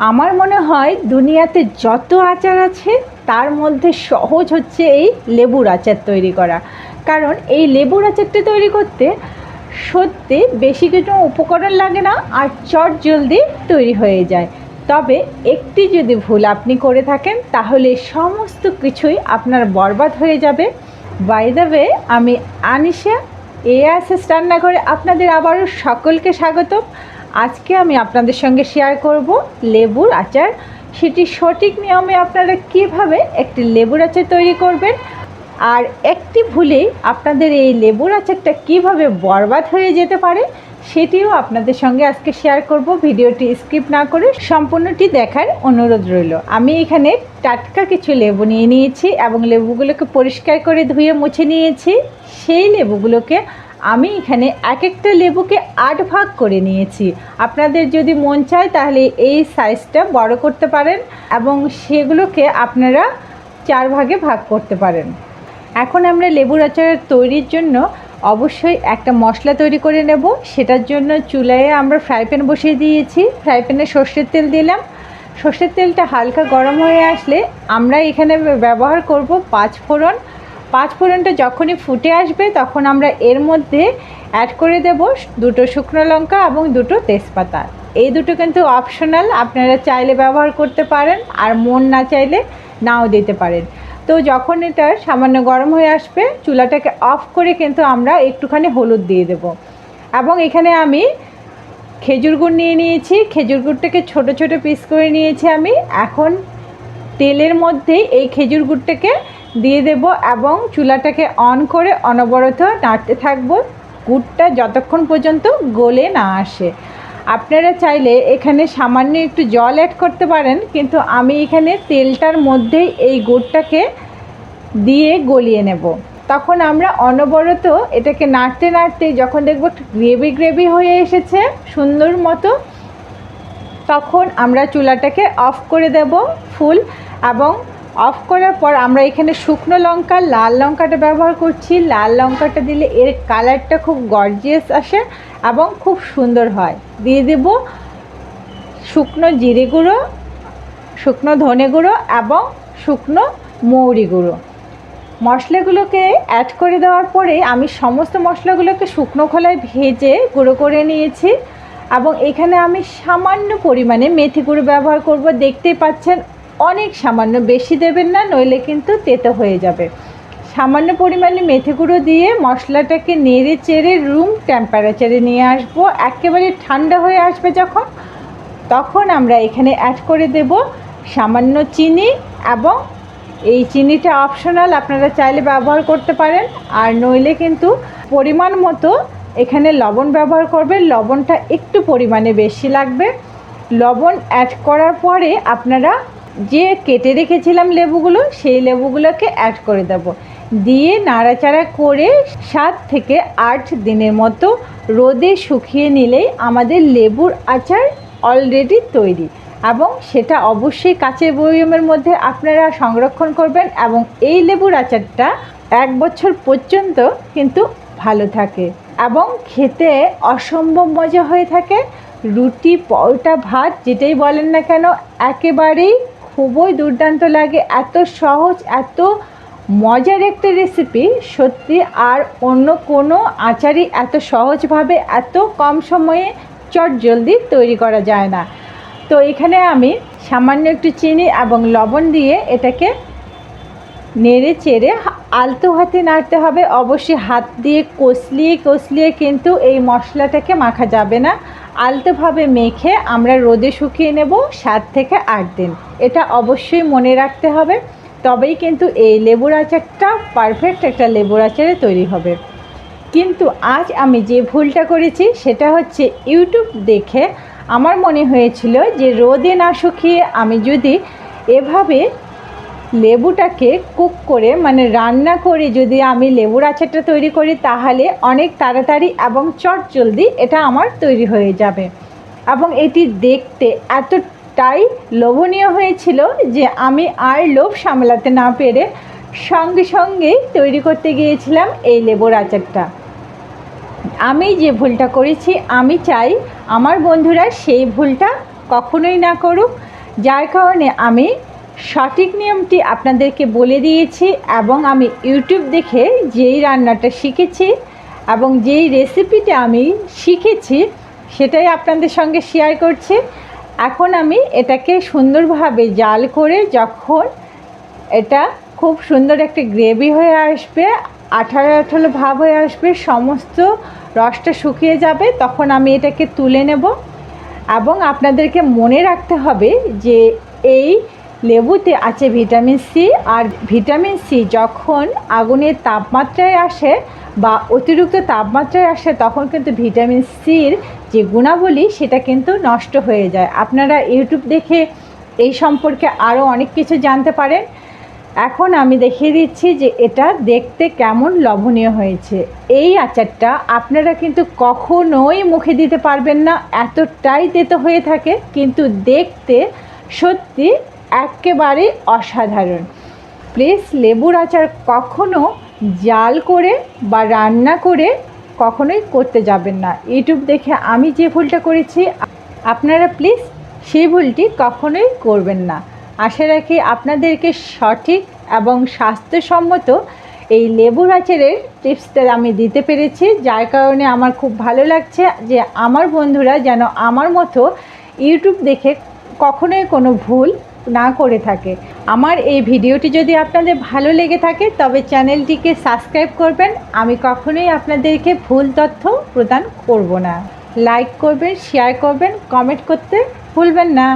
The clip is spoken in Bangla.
আমার মনে হয় দুনিয়াতে যত আচার আছে তার মধ্যে সহজ হচ্ছে এই লেবুর আচার তৈরি করা। কারণ এই লেবুর আচারটা তৈরি করতে সত্যি বেশি কিছু উপকরণ লাগে না, আর চট জলদি তৈরি হয়ে যায়। তবে একটি যদি ভুল আপনি করে থাকেন তাহলে সমস্ত কিছুই আপনার বরবাদ হয়ে যাবে। বাই দ্য ওয়ে, আমি আনিশা, এএসএস রান্নাঘরে আপনাদের আবারও সকলকে স্বাগতম। আজকে আমি আপনাদের সঙ্গে শেয়ার করব লেবুর আচার। সেটি সঠিক নিয়মে আপনারা কিভাবে একটি লেবুর আচার তৈরি করবেন, আর একটি ভুলেই আপনাদের এই লেবুর আচারটা কিভাবে বরবাদ হয়ে যেতে পারে সেটিও আপনাদের সঙ্গে আজকে শেয়ার করব। ভিডিওটি স্কিপ না করে সম্পূর্ণটি দেখার অনুরোধ রইল। আমি এখানে টাটকা কিছু লেবু নিয়ে নিয়েছি এবং লেবুগুলোকে পরিষ্কার করে ধুয়ে মুছে নিয়েছি। সেই লেবুগুলোকে আমি এখানে এক একটা লেবুকে 8 ভাগ করে নিয়েছি। আপনাদের যদি মন চায় তাহলে এই সাইজটা বড় করতে পারেন এবং সেগুলোকে আপনারা 4 ভাগে ভাগ করতে পারেন। এখন আমরা লেবুর আচার তৈরির জন্য অবশ্যই একটা মশলা তৈরি করে নেব। সেটার জন্য চুলায় আমরা ফ্রাই প্যান বসিয়ে দিয়েছি। ফ্রাই প্যানে সর্ষের তেল দিলাম। সর্ষের তেলটা হালকা গরম হয়ে আসলে আমরা এখানে ব্যবহার করব 5 ফোড়ন। 5 ফোড়নটা যখনই ফুটে আসবে তখন আমরা এর মধ্যে অ্যাড করে দেব 2টো শুকনো লঙ্কা এবং 2টো তেজপাতা। এই দুটো কিন্তু অপশনাল, আপনারা চাইলে ব্যবহার করতে পারেন আর মন না চাইলে নাও দিতে পারেন। তো যখন এটা সামান্য গরম হয়ে আসবে চুলাটাকে অফ করে কিন্তু আমরা একটুখানি হলুদ দিয়ে দেব। এবং এখানে আমি খেজুর গুড় নিয়ে নিয়েছি। খেজুর গুড়টাকে ছোট ছোট পিস করে নিয়েছি আমি। এখন তেলের মধ্যে এই খেজুর গুড়টাকে দিয়ে দেব এবং চুলাটাকে অন করে অনবরত নাড়তে থাকবো গুড়টা যতক্ষণ পর্যন্ত গলে না আসে। আপনারা চাইলে এখানে সামান্য একটু জল অ্যাড করতে পারেন, কিন্তু আমি এখানে তেলটার মধ্যেই এই গুড়টাকে দিয়ে গলিয়ে নেব। তখন আমরা অনবরত এটাকে নাড়তে নাড়তে যখন দেখব গ্রেভি গ্রেভি হয়ে এসেছে সুন্দর মতো, তখন আমরা চুলাটাকে অফ করে দেব ফুল। এবং অফ করার পর আমরা এখানে শুকনো লঙ্কা, লাল লঙ্কাটা ব্যবহার করছি। লাল লঙ্কাটা দিলে এর কালারটা খুব গর্জিয়াস আসে এবং খুব সুন্দর হয়। দিয়ে দেব শুকনো জিরে গুঁড়ো, শুকনো ধনে গুঁড়ো এবং শুকনো মৌরি গুঁড়ো। মশলাগুলোকে অ্যাড করে দেওয়ার পরে আমি সমস্ত মশলাগুলোকে শুকনো খোলায় ভেজে গুঁড়ো করে নিয়েছি। এবং এখানে আমি সামান্য পরিমাণে মেথি গুঁড়ো ব্যবহার করব। দেখতেই পাচ্ছেন অনেক সামান্য, বেশি দেবেন না নইলে কিন্তু তেতো হয়ে যাবে। সামান্য পরিমাণে মেথি গুঁড়ো দিয়ে মশলাটাকে নেড়ে চেড়ে রুম টেম্পারেচারে নিয়ে আসবো। একেবারে ঠান্ডা হয়ে আসবে যখন, তখন আমরা এখানে অ্যাড করে দেব সামান্য চিনি। এবং এই চিনিটা অপশনাল, আপনারা চাইলে ব্যবহার করতে পারেন আর নইলে কিন্তু পরিমাণ মতো এখানে লবণ ব্যবহার করবেন। লবণটা একটু পরিমাণে বেশি লাগবে। লবণ অ্যাড করার পরে আপনারা যে কেটে রেখেছিলাম লেবুগুলো সেই লেবুগুলোকে অ্যাড করে দেব। দিয়ে নাড়াচাড়া করে 7 থেকে 8 দিনের মতো রোদে শুকিয়ে নিলেই আমাদের লেবুর আচার অলরেডি তৈরি। এবং সেটা অবশ্যই কাচের বয়মের মধ্যে আপনারা সংরক্ষণ করবেন এবং এই লেবুর আচারটা 1 বছর পর্যন্ত কিন্তু ভালো থাকে এবং খেতে অসম্ভব মজা হয়ে থাকে। রুটি, পরোটা, ভাত যেটাই বলেন না কেন একেবারেই খুবই দুর্দান্ত লাগে। এত সহজ, এত মজার একটা রেসিপি সত্যি আর অন্য কোনো আচারই এত সহজভাবে এত কম সময়ে চট জলদি তৈরি করা যায় না। তো এখানে আমি সামান্য একটু চিনি এবং লবণ দিয়ে এটাকে নেড়ে চেড়ে আলতো হাতে নাড়তে হবে। অবশ্যই হাত দিয়ে কষলিয়ে কষলিয়ে কিন্তু এই মশলাটাকে মাখা যাবে না। আলতোভাবে মেখে আমরা রোদে শুকিয়ে নেব 7 থেকে 8 দিন। এটা অবশ্যই মনে রাখতে হবে, তবেই কিন্তু এই লেবুর আচারটা পারফেক্ট একটা লেবুর আচারে তৈরি হবে। কিন্তু আজ আমি যে ভুলটা করেছি সেটা হচ্ছে ইউটিউব দেখে আমার মনে হয়েছিল যে রোদে না শুকিয়ে আমি যদি এভাবে লেবুটাকে কুক করে মানে রান্না করে যদি আমি লেবুর আচারটা তৈরি করি তাহলে অনেক তাড়াতাড়ি এবং চট জলদি এটা আমার তৈরি হয়ে যাবে। এবং এটি দেখতে এতটাই লোভনীয় হয়েছিল যে আমি আর লোভ সামলাতে না পেরে সঙ্গে সঙ্গেই তৈরি করতে গিয়েছিলাম এই লেবুর আচারটা। আমি যে ভুলটা করেছি আমি চাই আমার বন্ধুরা সেই ভুলটা কখনোই না করুক। যার কারণে আমি সঠিক নিয়মটি আপনাদেরকে বলে দিয়েছি এবং আমি ইউটিউব দেখে যেই রান্নাটা শিখেছি এবং যেই রেসিপিটা আমি শিখেছি সেটাই আপনাদের সঙ্গে শেয়ার করছি। এখন আমি এটাকে সুন্দরভাবে জাল করে যখন এটা খুব সুন্দর একটা গ্রেভি হয়ে আসবে, আঠালো আঠালো ভাব হয়ে আসবে, সমস্ত রসটা শুকিয়ে যাবে, তখন আমি এটাকে তুলে নেব। এবং আপনাদেরকে মনে রাখতে হবে যে এই লেবুতে আছে ভিটামিন সি, আর ভিটামিন সি যখন আগুনের তাপমাত্রায় আসে বা অতিরিক্ত তাপমাত্রায় আসে তখন কিন্তু ভিটামিন সির যে গুণাবলী সেটা কিন্তু নষ্ট হয়ে যায়। আপনারা ইউটিউব দেখে এই সম্পর্কে আরও অনেক কিছু জানতে পারেন। এখন আমি দেখিয়ে দিচ্ছি যে এটা দেখতে কেমন লোভনীয় হয়েছে। এই আচারটা আপনারা কিন্তু কখনোই মুখে দিতে পারবেন না, এতটাই তেতো হয়ে থাকে, কিন্তু দেখতে সত্যি একেবারে অসাধারণ। প্লিজ লেবুর আচার কখনো জাল করে বা রান্না করে কখনোই করতে যাবেন না। ইউটিউব দেখে আমি যে ভুলটা করেছি আপনারা প্লিজ সেই ভুলটি কখনোই করবেন না। আশা রাখি আপনাদেরকে সঠিক এবং স্বাস্থ্যসম্মত এই লেবুর আচারের টিপসটা আমি দিতে পেরেছি, যার কারণে আমার খুব ভালো লাগছে যে আমার বন্ধুরা যেন আমার মতো ইউটিউব দেখে কখনোই কোনো ভুল না করে থাকে। আমার এই ভিডিওটি যদি আপনাদের ভালো লেগে থাকে তবে চ্যানেলটিকে সাবস্ক্রাইব করবেন। আমি কখনোই আপনাদেরকে ভুল তথ্য প্রদান করব না। লাইক করবেন, শেয়ার করবেন, কমেন্ট করতে ভুলবেন না।